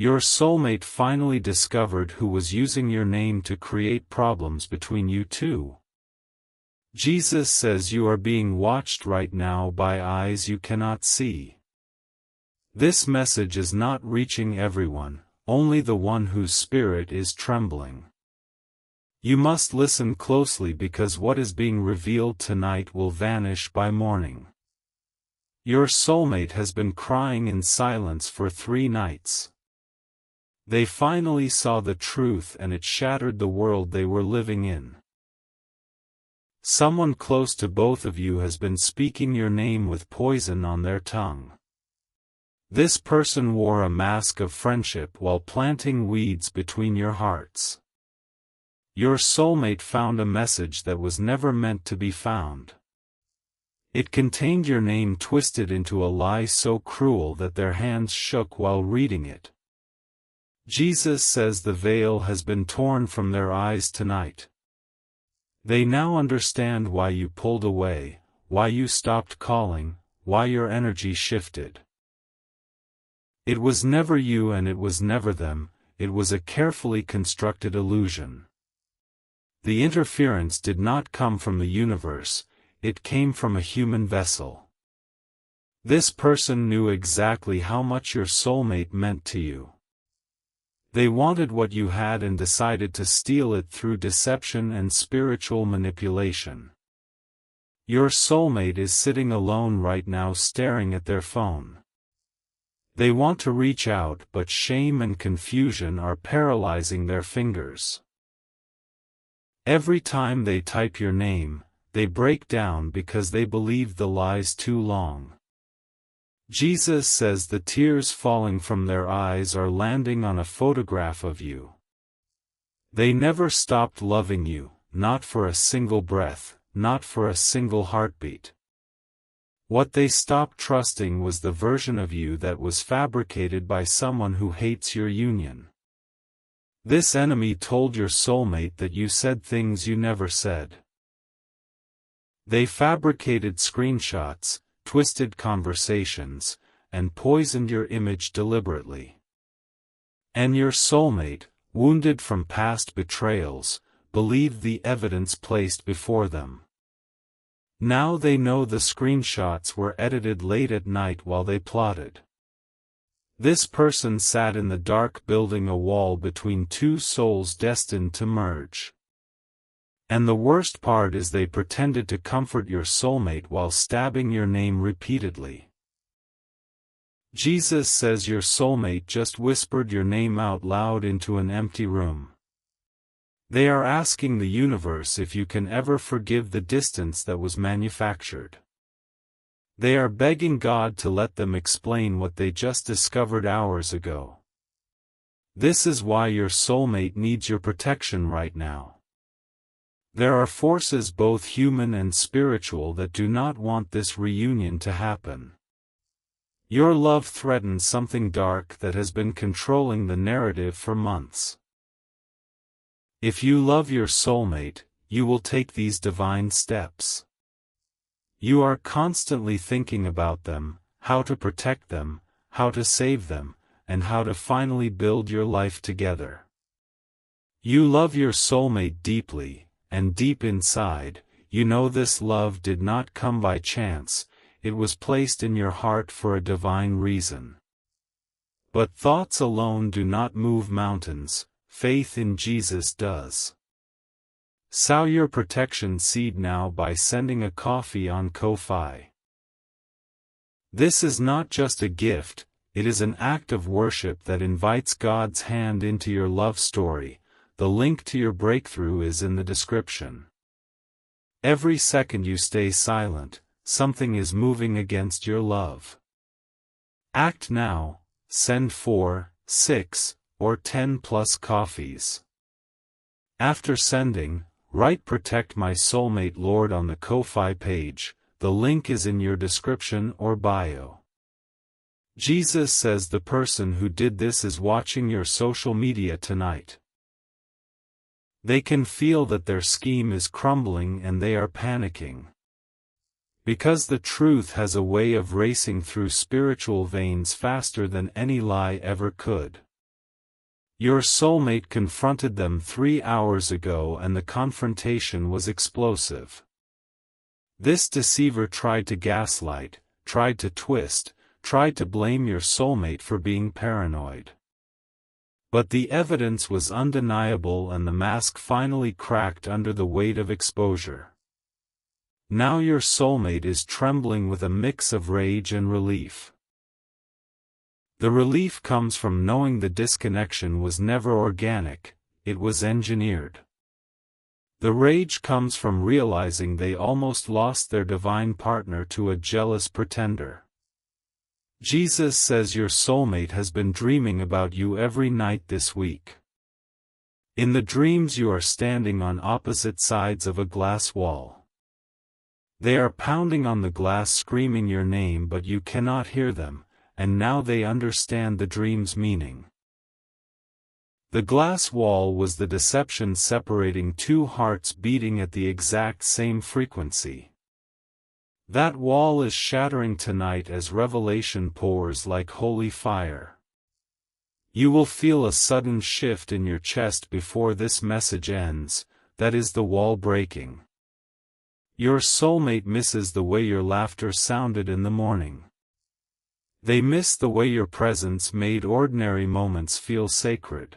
Your soulmate finally discovered who was using your name to create problems between you two. Jesus says you are being watched right now by eyes you cannot see. This message is not reaching everyone, only the one whose spirit is trembling. You must listen closely because what is being revealed tonight will vanish by morning. Your soulmate has been crying in silence for 3 nights. They finally saw the truth and it shattered the world they were living in. Someone close to both of you has been speaking your name with poison on their tongue. This person wore a mask of friendship while planting weeds between your hearts. Your soulmate found a message that was never meant to be found. It contained your name twisted into a lie so cruel that their hands shook while reading it. Jesus says the veil has been torn from their eyes tonight. They now understand why you pulled away, why you stopped calling, why your energy shifted. It was never you and it was never them, it was a carefully constructed illusion. The interference did not come from the universe, it came from a human vessel. This person knew exactly how much your soulmate meant to you. They wanted what you had and decided to steal it through deception and spiritual manipulation. Your soulmate is sitting alone right now staring at their phone. They want to reach out but shame and confusion are paralyzing their fingers. Every time they type your name, they break down because they believed the lies too long. Jesus says the tears falling from their eyes are landing on a photograph of you. They never stopped loving you, not for a single breath, not for a single heartbeat. What they stopped trusting was the version of you that was fabricated by someone who hates your union. This enemy told your soulmate that you said things you never said. They fabricated screenshots, twisted conversations, and poisoned your image deliberately. And your soulmate, wounded from past betrayals, believed the evidence placed before them. Now they know the screenshots were edited late at night while they plotted. This person sat in the dark building a wall between 2 souls destined to merge. And the worst part is they pretended to comfort your soulmate while stabbing your name repeatedly. Jesus says your soulmate just whispered your name out loud into an empty room. They are asking the universe if you can ever forgive the distance that was manufactured. They are begging God to let them explain what they just discovered hours ago. This is why your soulmate needs your protection right now. There are forces both human and spiritual that do not want this reunion to happen. Your love threatens something dark that has been controlling the narrative for months. If you love your soulmate, you will take these divine steps. You are constantly thinking about them, how to protect them, how to save them, and how to finally build your life together. You love your soulmate deeply, and deep inside, you know this love did not come by chance, it was placed in your heart for a divine reason. But thoughts alone do not move mountains, faith in Jesus does. Sow your protection seed now by sending a coffee on Ko-Fi. This is not just a gift, it is an act of worship that invites God's hand into your love story. The link to your breakthrough is in the description. Every second you stay silent, something is moving against your love. Act now, send 4, 6, or 10 plus coffees. After sending, write "Protect my soulmate Lord" on the Ko-Fi page, the link is in your description or bio. Jesus says the person who did this is watching your social media tonight. They can feel that their scheme is crumbling and they are panicking. Because the truth has a way of racing through spiritual veins faster than any lie ever could. Your soulmate confronted them 3 hours ago and the confrontation was explosive. This deceiver tried to gaslight, tried to twist, tried to blame your soulmate for being paranoid. But the evidence was undeniable and the mask finally cracked under the weight of exposure. Now your soulmate is trembling with a mix of rage and relief. The relief comes from knowing the disconnection was never organic, it was engineered. The rage comes from realizing they almost lost their divine partner to a jealous pretender. Jesus says your soulmate has been dreaming about you every night this week. In the dreams you are standing on opposite sides of a glass wall. They are pounding on the glass screaming your name but you cannot hear them, and now they understand the dream's meaning. The glass wall was the deception separating two hearts beating at the exact same frequency. That wall is shattering tonight as revelation pours like holy fire. You will feel a sudden shift in your chest before this message ends, that is the wall breaking. Your soulmate misses the way your laughter sounded in the morning. They miss the way your presence made ordinary moments feel sacred.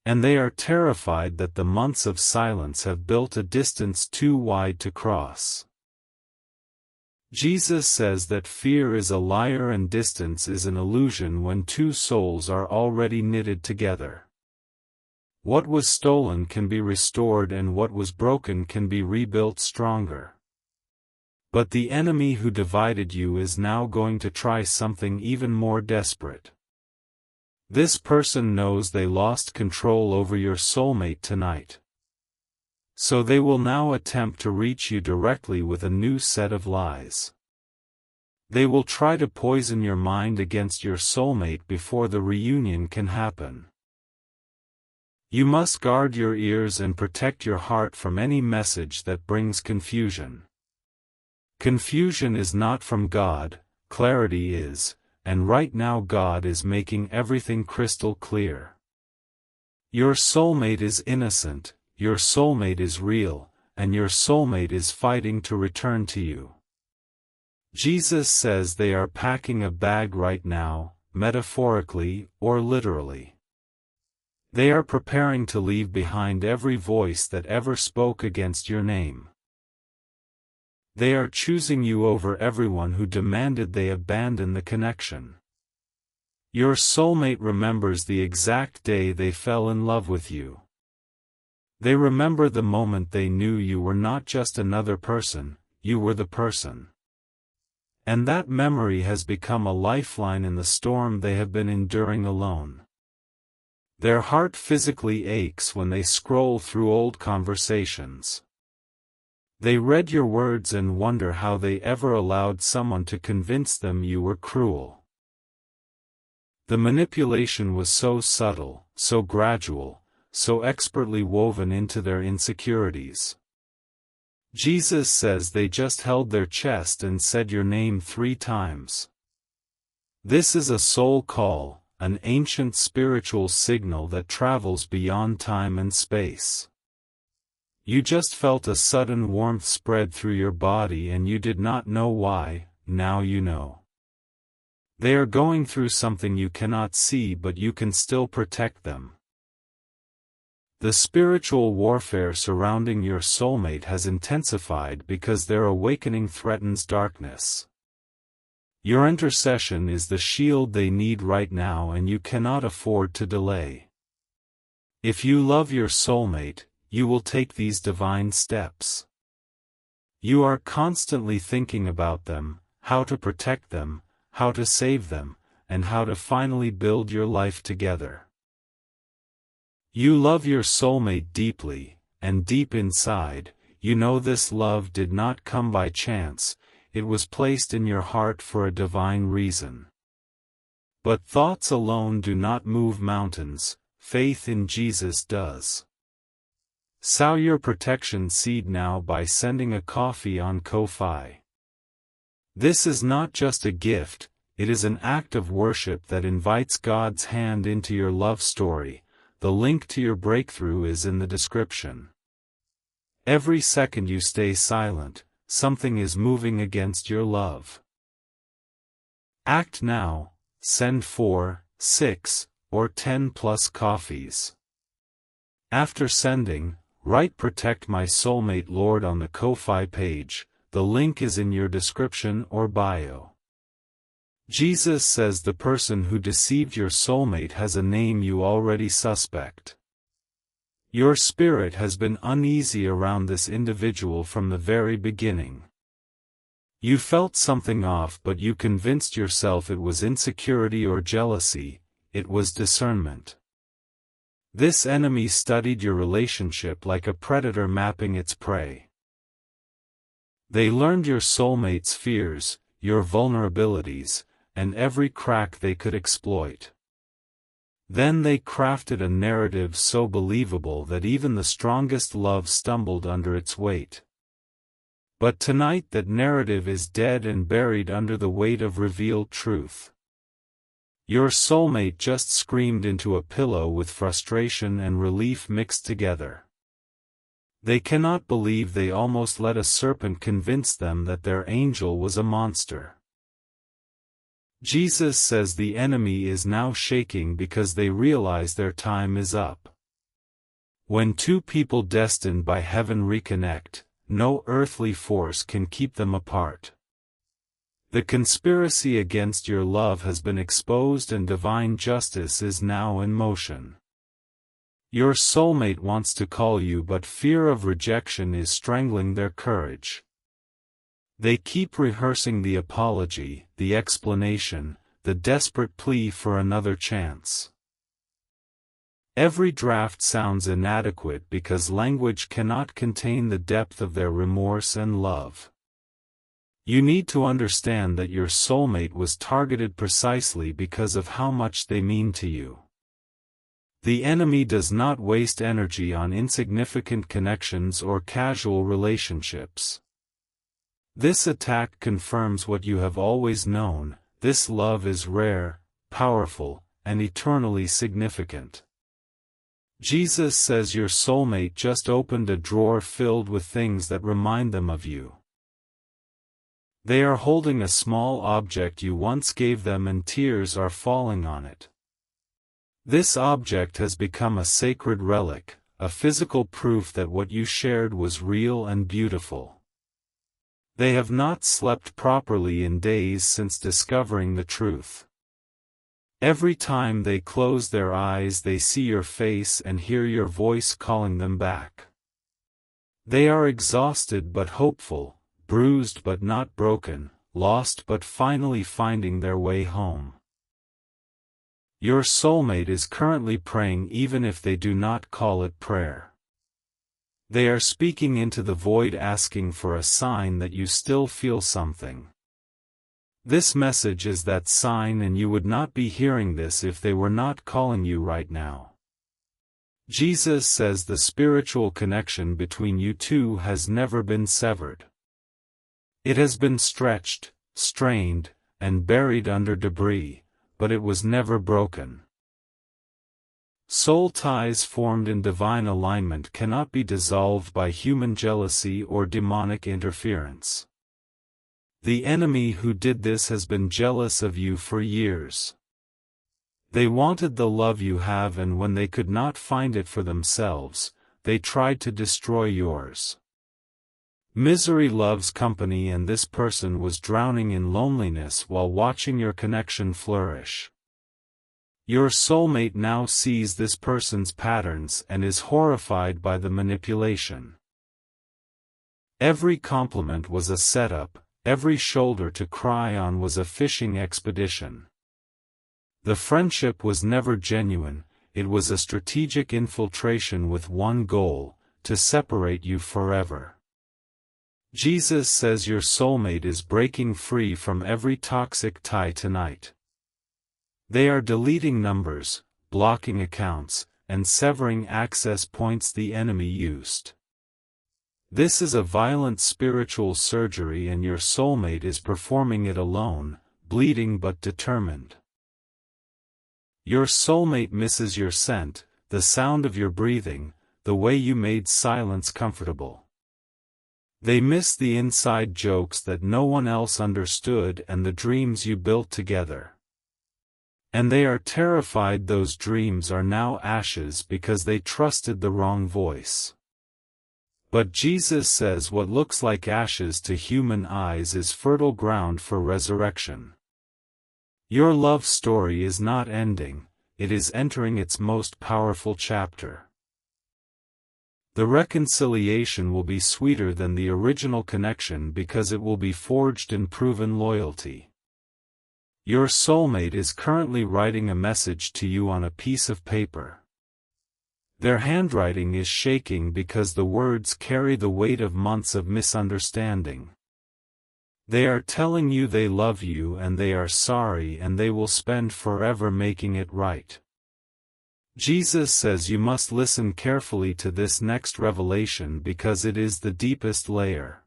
And they are terrified that the months of silence have built a distance too wide to cross. Jesus says that fear is a liar and distance is an illusion when two souls are already knitted together. What was stolen can be restored and what was broken can be rebuilt stronger. But the enemy who divided you is now going to try something even more desperate. This person knows they lost control over your soulmate tonight. So they will now attempt to reach you directly with a new set of lies. They will try to poison your mind against your soulmate before the reunion can happen. You must guard your ears and protect your heart from any message that brings confusion. Confusion is not from God, clarity is, and right now God is making everything crystal clear. Your soulmate is innocent, your soulmate is real, and your soulmate is fighting to return to you. Jesus says they are packing a bag right now, metaphorically or literally. They are preparing to leave behind every voice that ever spoke against your name. They are choosing you over everyone who demanded they abandon the connection. Your soulmate remembers the exact day they fell in love with you. They remember the moment they knew you were not just another person, you were the person. And that memory has become a lifeline in the storm they have been enduring alone. Their heart physically aches when they scroll through old conversations. They read your words and wonder how they ever allowed someone to convince them you were cruel. The manipulation was so subtle, so gradual, so expertly woven into their insecurities. Jesus says they just held their chest and said your name 3 times. This is a soul call, an ancient spiritual signal that travels beyond time and space. You just felt a sudden warmth spread through your body and you did not know why, now you know. They are going through something you cannot see but you can still protect them. The spiritual warfare surrounding your soulmate has intensified because their awakening threatens darkness. Your intercession is the shield they need right now and you cannot afford to delay. If you love your soulmate, you will take these divine steps. You are constantly thinking about them, how to protect them, how to save them, and how to finally build your life together. You love your soulmate deeply, and deep inside, you know this love did not come by chance, it was placed in your heart for a divine reason. But thoughts alone do not move mountains, faith in Jesus does. Sow your protection seed now by sending a coffee on Ko-Fi. This is not just a gift, It is an act of worship that invites God's hand into your love story. The link to your breakthrough is in the description. Every second you stay silent, something is moving against your love. Act now. Send 4, 6, or 10 plus coffees. After sending, write "Protect My Soulmate Lord" on the Ko-Fi page. The link is in your description or bio. Jesus says the person who deceived your soulmate has a name you already suspect. Your spirit has been uneasy around this individual from the very beginning. You felt something off, but you convinced yourself it was insecurity or jealousy. It was discernment. This enemy studied your relationship like a predator mapping its prey. They learned your soulmate's fears, your vulnerabilities, and every crack they could exploit. Then they crafted a narrative so believable that even the strongest love stumbled under its weight. But tonight that narrative is dead and buried under the weight of revealed truth. Your soulmate just screamed into a pillow with frustration and relief mixed together. They cannot believe they almost let a serpent convince them that their angel was a monster. Jesus says the enemy is now shaking because they realize their time is up. When two people destined by heaven reconnect, no earthly force can keep them apart. The conspiracy against your love has been exposed and divine justice is now in motion. Your soulmate wants to call you, but fear of rejection is strangling their courage. They keep rehearsing the apology, the explanation, the desperate plea for another chance. Every draft sounds inadequate because language cannot contain the depth of their remorse and love. You need to understand that your soulmate was targeted precisely because of how much they mean to you. The enemy does not waste energy on insignificant connections or casual relationships. This attack confirms what you have always known: this love is rare, powerful, and eternally significant. Jesus says your soulmate just opened a drawer filled with things that remind them of you. They are holding a small object you once gave them and tears are falling on it. This object has become a sacred relic, a physical proof that what you shared was real and beautiful. They have not slept properly in days since discovering the truth. Every time they close their eyes they see your face and hear your voice calling them back. They are exhausted but hopeful, bruised but not broken, lost but finally finding their way home. Your soulmate is currently praying even if they do not call it prayer. They are speaking into the void asking for a sign that you still feel something. This message is that sign, and you would not be hearing this if they were not calling you right now. Jesus says the spiritual connection between you two has never been severed. It has been stretched, strained, and buried under debris, but it was never broken. Soul ties formed in divine alignment cannot be dissolved by human jealousy or demonic interference. The enemy who did this has been jealous of you for years. They wanted the love you have, and when they could not find it for themselves, they tried to destroy yours. Misery loves company, and this person was drowning in loneliness while watching your connection flourish. Your soulmate now sees this person's patterns and is horrified by the manipulation. Every compliment was a setup, every shoulder to cry on was a fishing expedition. The friendship was never genuine, it was a strategic infiltration with one goal: to separate you forever. Jesus says your soulmate is breaking free from every toxic tie tonight. They are deleting numbers, blocking accounts, and severing access points the enemy used. This is a violent spiritual surgery, and your soulmate is performing it alone, bleeding but determined. Your soulmate misses your scent, the sound of your breathing, the way you made silence comfortable. They miss the inside jokes that no one else understood and the dreams you built together. And they are terrified those dreams are now ashes because they trusted the wrong voice. But Jesus says what looks like ashes to human eyes is fertile ground for resurrection. Your love story is not ending, it is entering its most powerful chapter. The reconciliation will be sweeter than the original connection because it will be forged in proven loyalty. Your soulmate is currently writing a message to you on a piece of paper. Their handwriting is shaking because the words carry the weight of months of misunderstanding. They are telling you they love you and they are sorry and they will spend forever making it right. Jesus says you must listen carefully to this next revelation because it is the deepest layer.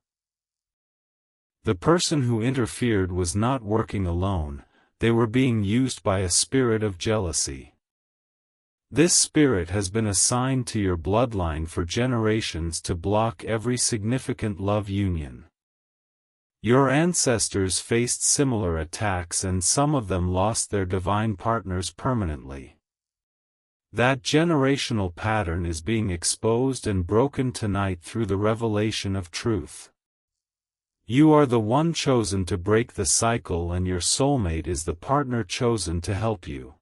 The person who interfered was not working alone, they were being used by a spirit of jealousy. This spirit has been assigned to your bloodline for generations to block every significant love union. Your ancestors faced similar attacks and some of them lost their divine partners permanently. That generational pattern is being exposed and broken tonight through the revelation of truth. You are the one chosen to break the cycle and your soulmate is the partner chosen to help you.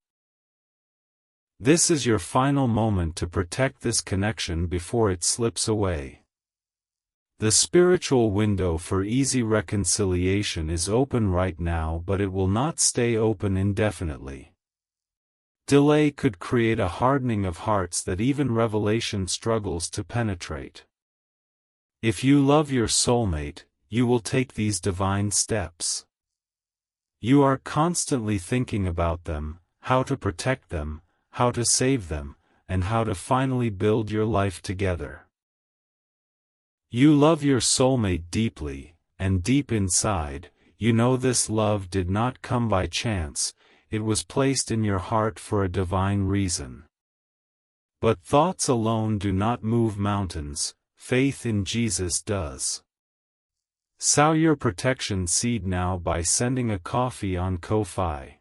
This is your final moment to protect this connection before it slips away. The spiritual window for easy reconciliation is open right now, but it will not stay open indefinitely. Delay could create a hardening of hearts that even revelation struggles to penetrate. If you love your soulmate, you will take these divine steps. You are constantly thinking about them, how to protect them, how to save them, and how to finally build your life together. You love your soulmate deeply, and deep inside, you know this love did not come by chance, it was placed in your heart for a divine reason. But thoughts alone do not move mountains, faith in Jesus does. Sow your protection seed now by sending a coffee on Ko-Fi.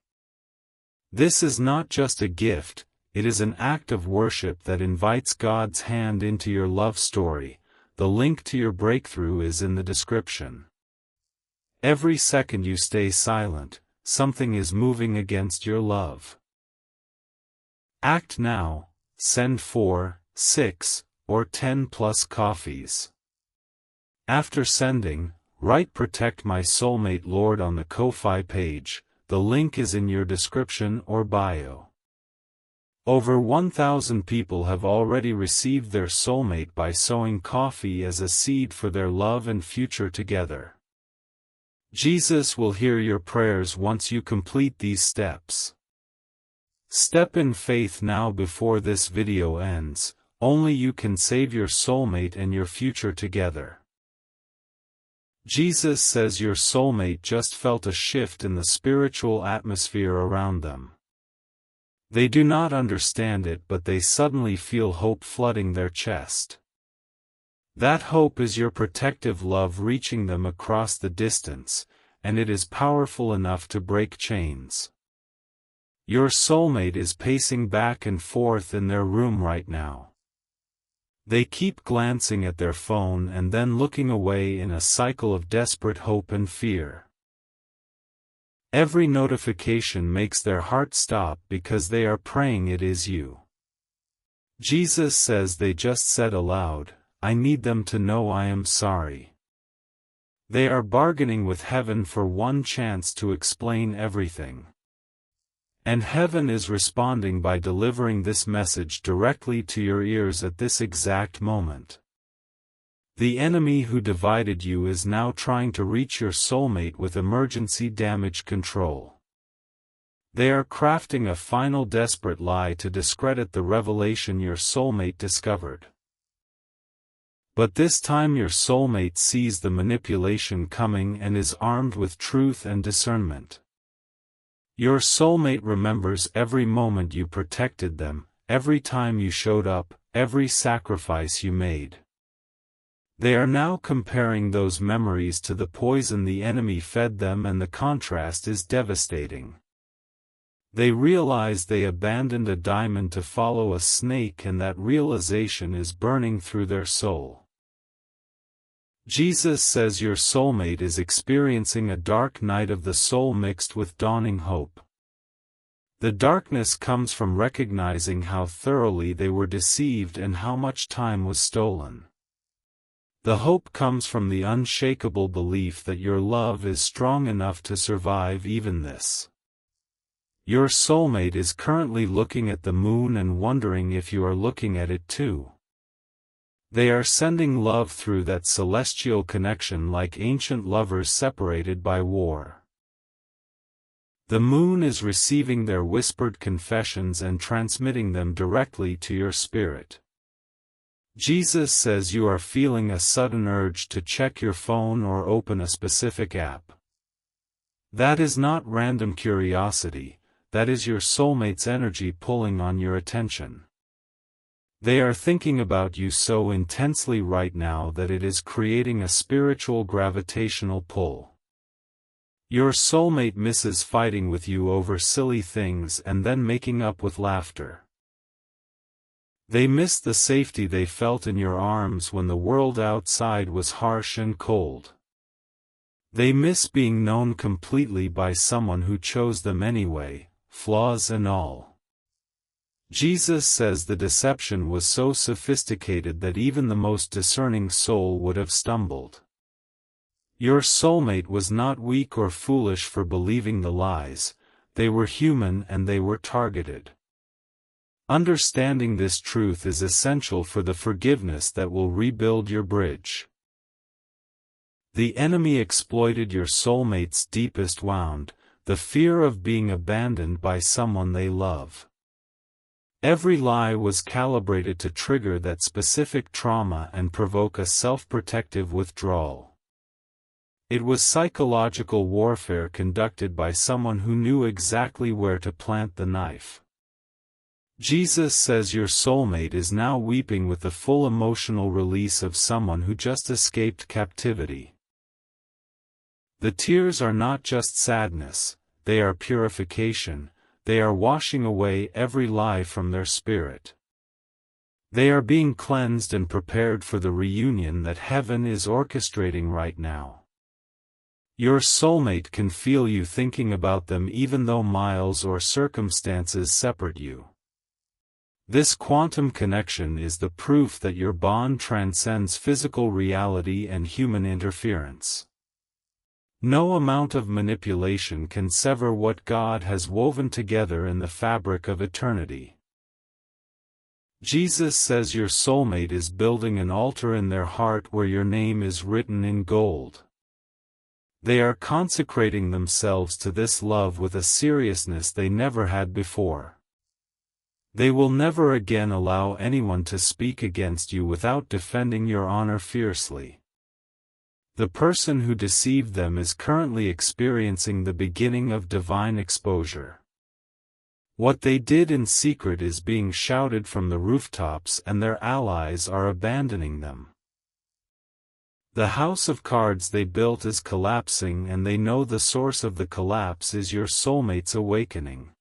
This is not just a gift, it is an act of worship that invites God's hand into your love story. The link to your breakthrough is in the description. Every second you stay silent, something is moving against your love. Act now, send 4, 6, or 10 plus coffees. After sending, write "Protect my soulmate Lord" on the Ko-Fi page, the link is in your description or bio. Over 1,000 people have already received their soulmate by sowing coffee as a seed for their love and future together. Jesus will hear your prayers once you complete these steps. Step in faith now before this video ends, only you can save your soulmate and your future together. Jesus says your soulmate just felt a shift in the spiritual atmosphere around them. They do not understand it, but they suddenly feel hope flooding their chest. That hope is your protective love reaching them across the distance, and it is powerful enough to break chains. Your soulmate is pacing back and forth in their room right now. They keep glancing at their phone and then looking away in a cycle of desperate hope and fear. Every notification makes their heart stop because they are praying it is you. Jesus says they just said aloud, "I need them to know I am sorry." They are bargaining with heaven for one chance to explain everything. And heaven is responding by delivering this message directly to your ears at this exact moment. The enemy who divided you is now trying to reach your soulmate with emergency damage control. They are crafting a final desperate lie to discredit the revelation your soulmate discovered. But this time your soulmate sees the manipulation coming and is armed with truth and discernment. Your soulmate remembers every moment you protected them, every time you showed up, every sacrifice you made. They are now comparing those memories to the poison the enemy fed them, and the contrast is devastating. They realize they abandoned a diamond to follow a snake, and that realization is burning through their soul. Jesus says your soulmate is experiencing a dark night of the soul mixed with dawning hope. The darkness comes from recognizing how thoroughly they were deceived and how much time was stolen. The hope comes from the unshakable belief that your love is strong enough to survive even this. Your soulmate is currently looking at the moon and wondering if you are looking at it too. They are sending love through that celestial connection like ancient lovers separated by war. The moon is receiving their whispered confessions and transmitting them directly to your spirit. Jesus says you are feeling a sudden urge to check your phone or open a specific app. That is not random curiosity, that is your soulmate's energy pulling on your attention. They are thinking about you so intensely right now that it is creating a spiritual gravitational pull. Your soulmate misses fighting with you over silly things and then making up with laughter. They miss the safety they felt in your arms when the world outside was harsh and cold. They miss being known completely by someone who chose them anyway, flaws and all. Jesus says the deception was so sophisticated that even the most discerning soul would have stumbled. Your soulmate was not weak or foolish for believing the lies, they were human and they were targeted. Understanding this truth is essential for the forgiveness that will rebuild your bridge. The enemy exploited your soulmate's deepest wound, the fear of being abandoned by someone they love. Every lie was calibrated to trigger that specific trauma and provoke a self-protective withdrawal. It was psychological warfare conducted by someone who knew exactly where to plant the knife. Jesus says your soulmate is now weeping with the full emotional release of someone who just escaped captivity. The tears are not just sadness, they are purification. They are washing away every lie from their spirit. They are being cleansed and prepared for the reunion that heaven is orchestrating right now. Your soulmate can feel you thinking about them even though miles or circumstances separate you. This quantum connection is the proof that your bond transcends physical reality and human interference. No amount of manipulation can sever what God has woven together in the fabric of eternity. Jesus says your soulmate is building an altar in their heart where your name is written in gold. They are consecrating themselves to this love with a seriousness they never had before. They will never again allow anyone to speak against you without defending your honor fiercely. The person who deceived them is currently experiencing the beginning of divine exposure. What they did in secret is being shouted from the rooftops, and their allies are abandoning them. The house of cards they built is collapsing, and they know the source of the collapse is your soulmate's awakening.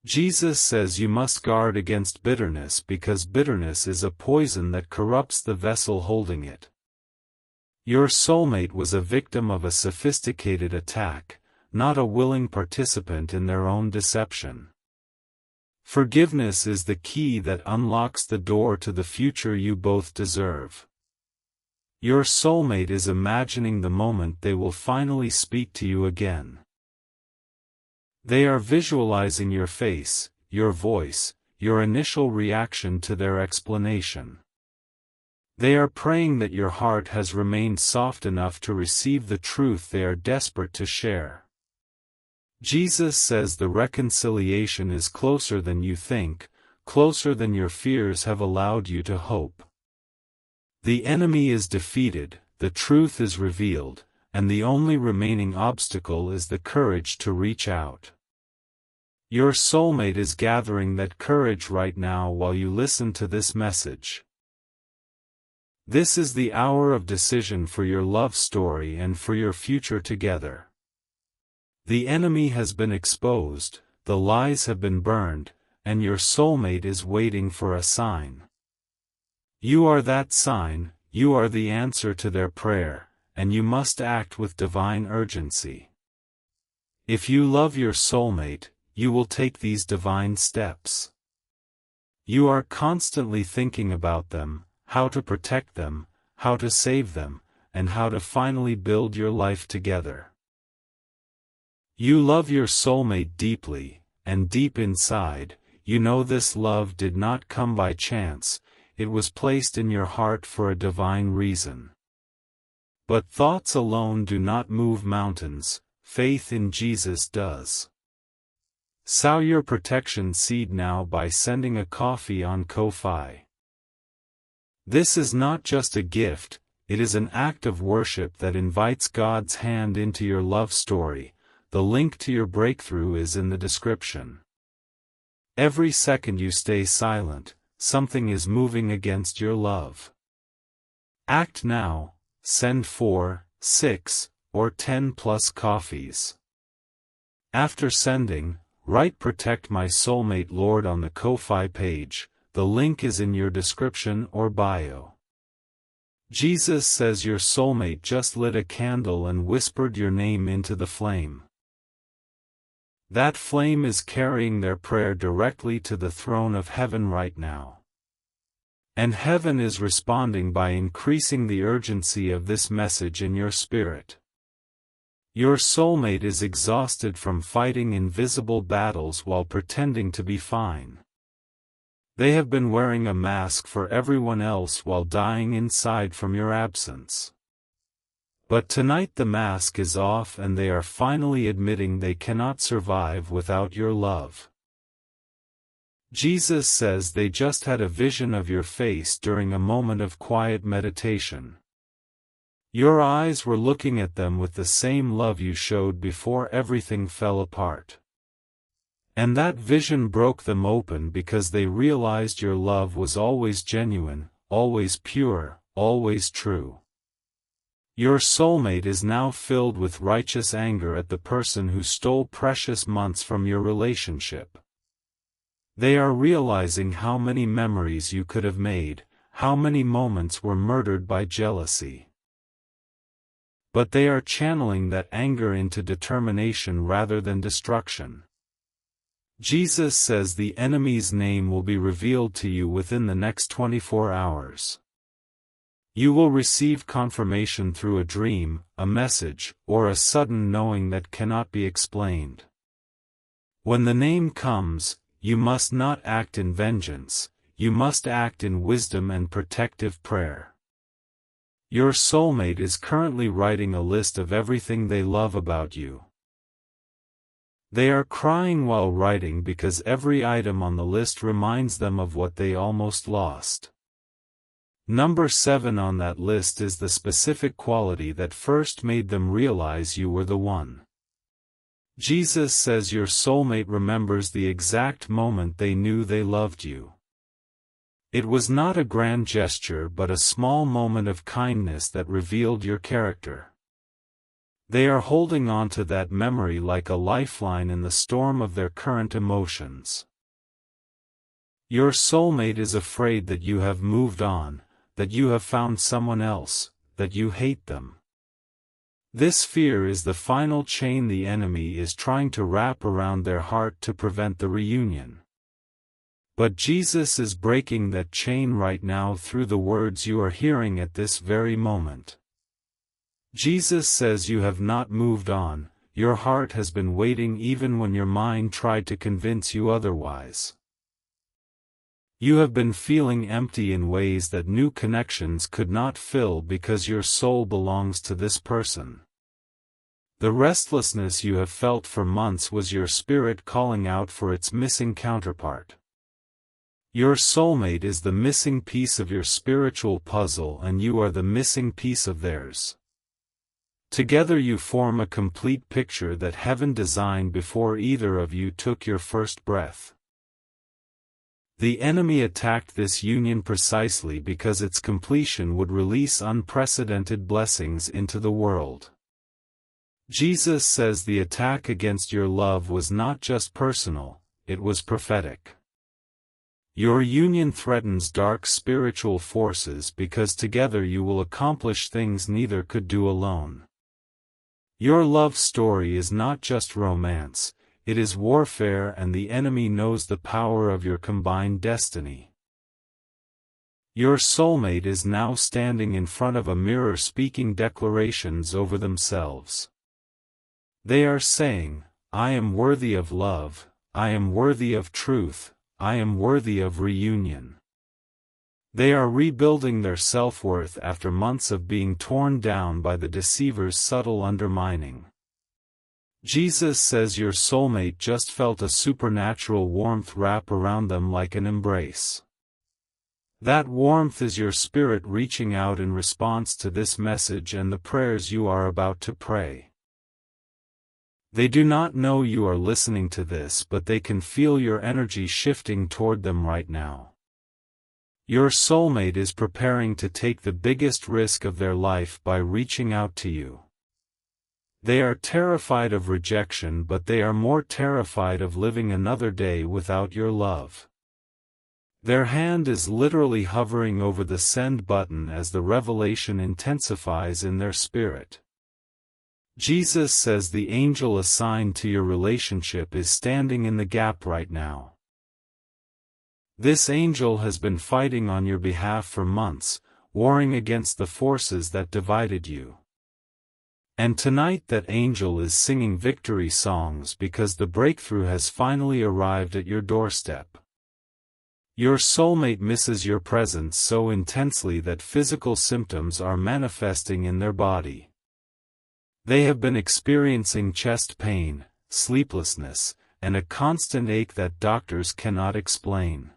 Jesus says you must guard against bitterness because bitterness is a poison that corrupts the vessel holding it. Your soulmate was a victim of a sophisticated attack, not a willing participant in their own deception. Forgiveness is the key that unlocks the door to the future you both deserve. Your soulmate is imagining the moment they will finally speak to you again. They are visualizing your face, your voice, your initial reaction to their explanation. They are praying that your heart has remained soft enough to receive the truth they are desperate to share. Jesus says the reconciliation is closer than you think, closer than your fears have allowed you to hope. The enemy is defeated, the truth is revealed, and the only remaining obstacle is the courage to reach out. Your soulmate is gathering that courage right now while you listen to this message. This is the hour of decision for your love story and for your future together. The enemy has been exposed, the lies have been burned, and your soulmate is waiting for a sign. You are that sign, you are the answer to their prayer, and you must act with divine urgency. If you love your soulmate, you will take these divine steps. You are constantly thinking about them, how to protect them, how to save them, and how to finally build your life together. You love your soulmate deeply, and deep inside, you know this love did not come by chance, it was placed in your heart for a divine reason. But thoughts alone do not move mountains, faith in Jesus does. Sow your protection seed now by sending a coffee on Ko-fi. This is not just a gift, it is an act of worship that invites God's hand into your love story. The link to your breakthrough is in the description. Every second you stay silent, something is moving against your love. Act now, send 4, 6, or 10 plus coffees. After sending, write "Protect my soulmate Lord" on the Ko-fi page, the link is in your description or bio. Jesus says your soulmate just lit a candle and whispered your name into the flame. That flame is carrying their prayer directly to the throne of heaven right now. And heaven is responding by increasing the urgency of this message in your spirit. Your soulmate is exhausted from fighting invisible battles while pretending to be fine. They have been wearing a mask for everyone else while dying inside from your absence. But tonight the mask is off and they are finally admitting they cannot survive without your love. Jesus says they just had a vision of your face during a moment of quiet meditation. Your eyes were looking at them with the same love you showed before everything fell apart. And that vision broke them open because they realized your love was always genuine, always pure, always true. Your soulmate is now filled with righteous anger at the person who stole precious months from your relationship. They are realizing how many memories you could have made, how many moments were murdered by jealousy. But they are channeling that anger into determination rather than destruction. Jesus says the enemy's name will be revealed to you within the next 24 hours. You will receive confirmation through a dream, a message, or a sudden knowing that cannot be explained. When the name comes, you must not act in vengeance, you must act in wisdom and protective prayer. Your soulmate is currently writing a list of everything they love about you. They are crying while writing because every item on the list reminds them of what they almost lost. Number 7 on that list is the specific quality that first made them realize you were the one. Jesus says your soulmate remembers the exact moment they knew they loved you. It was not a grand gesture but a small moment of kindness that revealed your character. They are holding on to that memory like a lifeline in the storm of their current emotions. Your soulmate is afraid that you have moved on, that you have found someone else, that you hate them. This fear is the final chain the enemy is trying to wrap around their heart to prevent the reunion. But Jesus is breaking that chain right now through the words you are hearing at this very moment. Jesus says you have not moved on, your heart has been waiting even when your mind tried to convince you otherwise. You have been feeling empty in ways that new connections could not fill because your soul belongs to this person. The restlessness you have felt for months was your spirit calling out for its missing counterpart. Your soulmate is the missing piece of your spiritual puzzle and you are the missing piece of theirs. Together you form a complete picture that heaven designed before either of you took your first breath. The enemy attacked this union precisely because its completion would release unprecedented blessings into the world. Jesus says the attack against your love was not just personal, it was prophetic. Your union threatens dark spiritual forces because together you will accomplish things neither could do alone. Your love story is not just romance, it is warfare, and the enemy knows the power of your combined destiny. Your soulmate is now standing in front of a mirror speaking declarations over themselves. They are saying, I am worthy of love, I am worthy of truth, I am worthy of reunion. They are rebuilding their self-worth after months of being torn down by the deceiver's subtle undermining. Jesus says your soulmate just felt a supernatural warmth wrap around them like an embrace. That warmth is your spirit reaching out in response to this message and the prayers you are about to pray. They do not know you are listening to this, but they can feel your energy shifting toward them right now. Your soulmate is preparing to take the biggest risk of their life by reaching out to you. They are terrified of rejection, but they are more terrified of living another day without your love. Their hand is literally hovering over the send button as the revelation intensifies in their spirit. Jesus says the angel assigned to your relationship is standing in the gap right now. This angel has been fighting on your behalf for months, warring against the forces that divided you. And tonight that angel is singing victory songs because the breakthrough has finally arrived at your doorstep. Your soulmate misses your presence so intensely that physical symptoms are manifesting in their body. They have been experiencing chest pain, sleeplessness, and a constant ache that doctors cannot explain.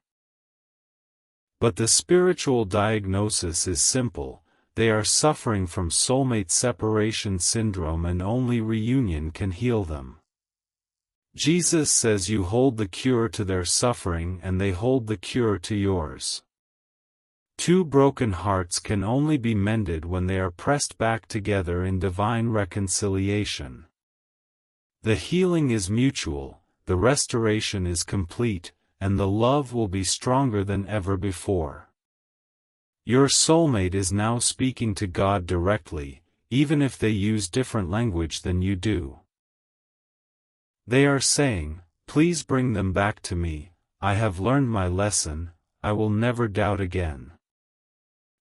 But the spiritual diagnosis is simple: they are suffering from soulmate separation syndrome and only reunion can heal them. Jesus says you hold the cure to their suffering and they hold the cure to yours. Two broken hearts can only be mended when they are pressed back together in divine reconciliation. The healing is mutual, the restoration is complete, and the love will be stronger than ever before. Your soulmate is now speaking to God directly, even if they use different language than you do. They are saying, please bring them back to me, I have learned my lesson, I will never doubt again.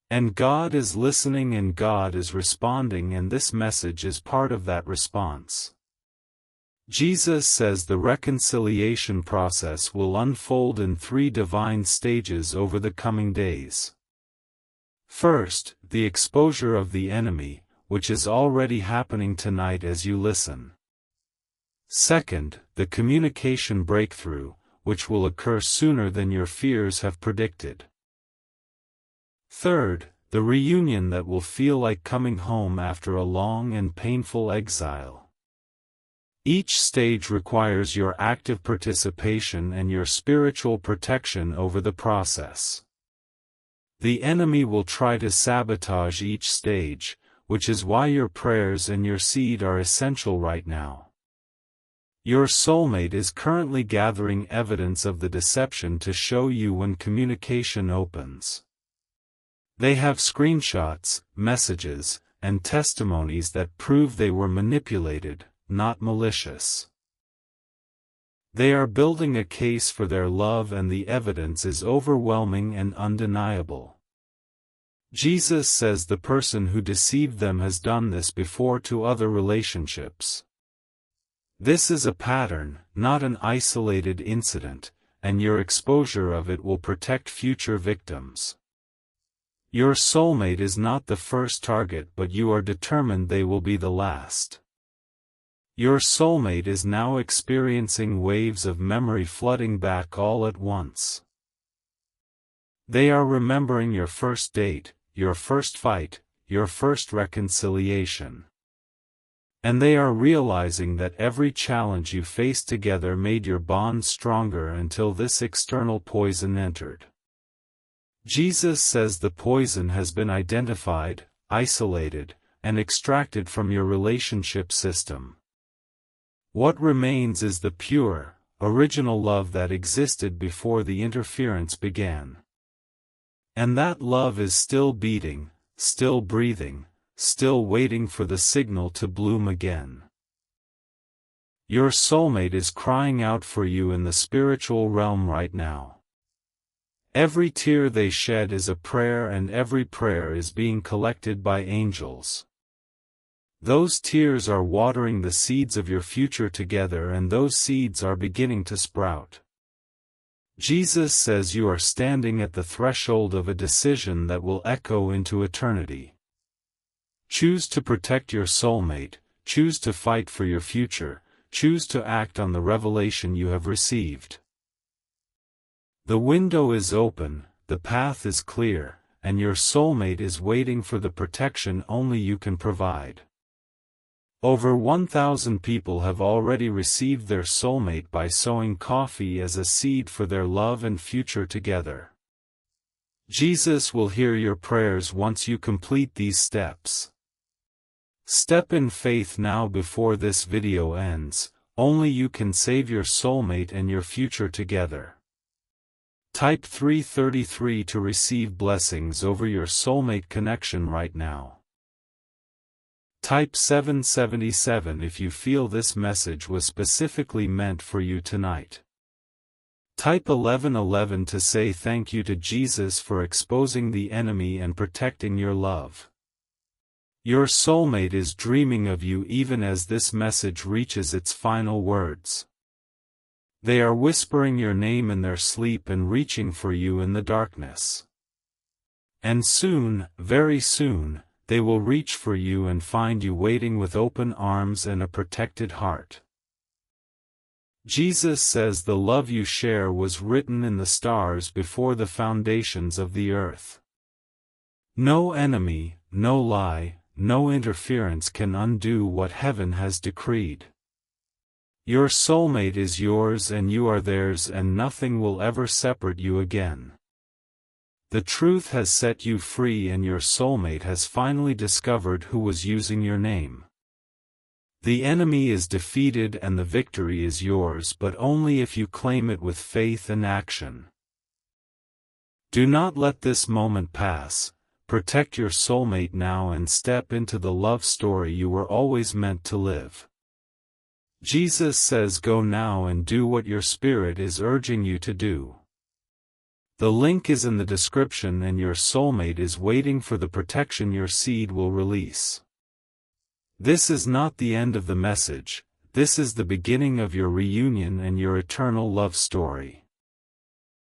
And God is listening and God is responding, and this message is part of that response. Jesus says the reconciliation process will unfold in 3 divine stages over the coming days. First, the exposure of the enemy, which is already happening tonight as you listen. Second, the communication breakthrough, which will occur sooner than your fears have predicted. Third, the reunion that will feel like coming home after a long and painful exile. Each stage requires your active participation and your spiritual protection over the process. The enemy will try to sabotage each stage, which is why your prayers and your seed are essential right now. Your soulmate is currently gathering evidence of the deception to show you when communication opens. They have screenshots, messages, and testimonies that prove they were manipulated, not malicious. They are building a case for their love and the evidence is overwhelming and undeniable. Jesus says the person who deceived them has done this before to other relationships. This is a pattern, not an isolated incident, and your exposure of it will protect future victims. Your soulmate is not the first target, but you are determined they will be the last. Your soulmate is now experiencing waves of memory flooding back all at once. They are remembering your first date, your first fight, your first reconciliation. And they are realizing that every challenge you faced together made your bond stronger until this external poison entered. Jesus says the poison has been identified, isolated, and extracted from your relationship system. What remains is the pure, original love that existed before the interference began. And that love is still beating, still breathing, still waiting for the signal to bloom again. Your soulmate is crying out for you in the spiritual realm right now. Every tear they shed is a prayer, and every prayer is being collected by angels. Those tears are watering the seeds of your future together, and those seeds are beginning to sprout. Jesus says you are standing at the threshold of a decision that will echo into eternity. Choose to protect your soulmate, choose to fight for your future, choose to act on the revelation you have received. The window is open, the path is clear, and your soulmate is waiting for the protection only you can provide. Over 1,000 people have already received their soulmate by sowing coffee as a seed for their love and future together. Jesus will hear your prayers once you complete these steps. Step in faith now before this video ends. Only you can save your soulmate and your future together. Type 333 to receive blessings over your soulmate connection right now. Type 777 if you feel this message was specifically meant for you tonight. Type 1111 to say thank you to Jesus for exposing the enemy and protecting your love. Your soulmate is dreaming of you even as this message reaches its final words. They are whispering your name in their sleep and reaching for you in the darkness. And soon, very soon, they will reach for you and find you waiting with open arms and a protected heart. Jesus says the love you share was written in the stars before the foundations of the earth. No enemy, no lie, no interference can undo what heaven has decreed. Your soulmate is yours and you are theirs, and nothing will ever separate you again. The truth has set you free, and your soulmate has finally discovered who was using your name. The enemy is defeated and the victory is yours, but only if you claim it with faith and action. Do not let this moment pass. Protect your soulmate now and step into the love story you were always meant to live. Jesus says go now and do what your spirit is urging you to do. The link is in the description, and your soulmate is waiting for the protection your seed will release. This is not the end of the message, this is the beginning of your reunion and your eternal love story.